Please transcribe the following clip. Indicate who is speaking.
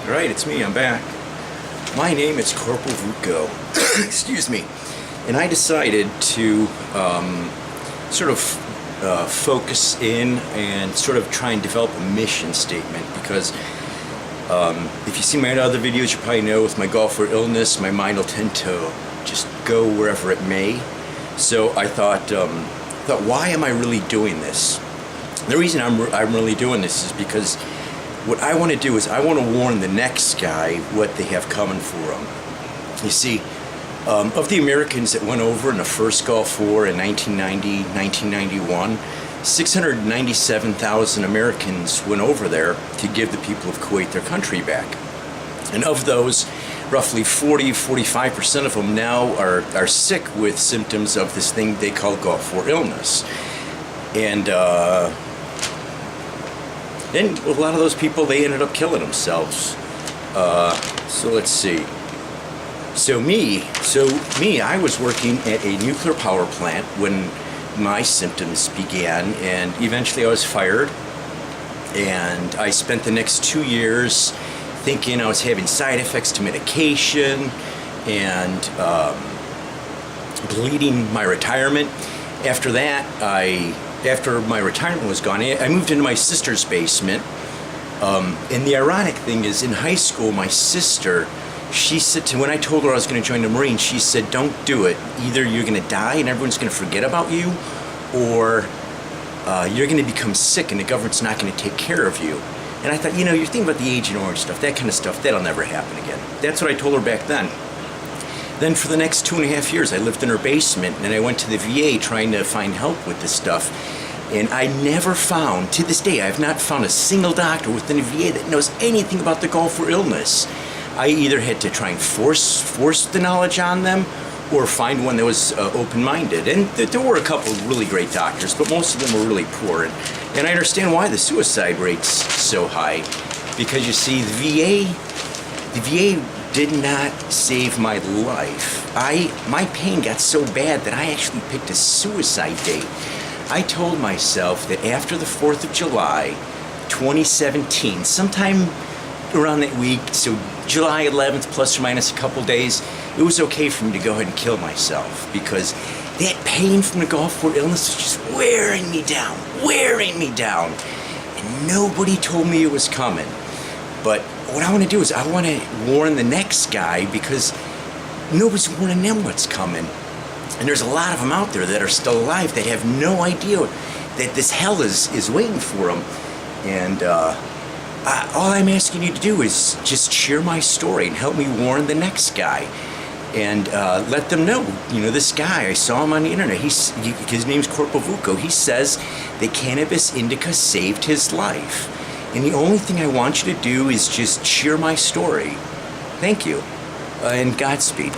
Speaker 1: Alright, it's me, I'm back. My name is Corporal Vuco. Excuse me. And I decided to focus in and sort of try and develop a mission statement because if you see my other videos, you probably know with my golf or illness, my mind will tend to just go wherever it may. So I thought, why am I really doing this? The reason I'm really doing this is because what I want to do is I want to warn the next guy what they have coming for them. You see, of the Americans that went over in the first Gulf War in 1990, 1991, 697,000 Americans went over there to give the people of Kuwait their country back. And of those, roughly 40-45% of them now are sick with symptoms of this thing they call Gulf War illness. And then a lot of those people, they ended up killing themselves. So let's see. So me, I was working at a nuclear power plant when my symptoms began, and eventually I was fired. And I spent the next 2 years thinking I was having side effects to medication and bleeding my retirement. After that, after my retirement was gone, I moved into my sister's basement. And the ironic thing is, in high school, my sister, she said when I told her I was going to join the Marines, she said, "Don't do it. Either you're going to die and everyone's going to forget about you, or you're going to become sick and the government's not going to take care of you." And I thought, you know, you're thinking about the Agent Orange stuff, that kind of stuff, that'll never happen again. That's what I told her back then. Then for the next 2.5 years, I lived in her basement, and I went to the VA trying to find help with this stuff. And I never found, to this day, I have not found a single doctor within the VA that knows anything about the Gulf War illness. I either had to try and force the knowledge on them, or find one that was open-minded. And there were a couple of really great doctors, but most of them were really poor. And I understand why the suicide rate's so high. Because you see, the VA did not save my life. My pain got so bad that I actually picked a suicide date. I told myself that after the 4th of July, 2017, sometime around that week, so July 11th plus or minus a couple days, it was okay for me to go ahead and kill myself, because that pain from the Gulf War illness was just wearing me down. And nobody told me it was coming. But what I want to do is I want to warn the next guy, because nobody's warning them what's coming. And there's a lot of them out there that are still alive that have no idea that this hell is waiting for them. And all I'm asking you to do is just share my story and help me warn the next guy. And let them know, you know, this guy, I saw him on the internet, his name's Corporal Vuco. He says that cannabis indica saved his life. And the only thing I want you to do is just share my story. Thank you, and Godspeed.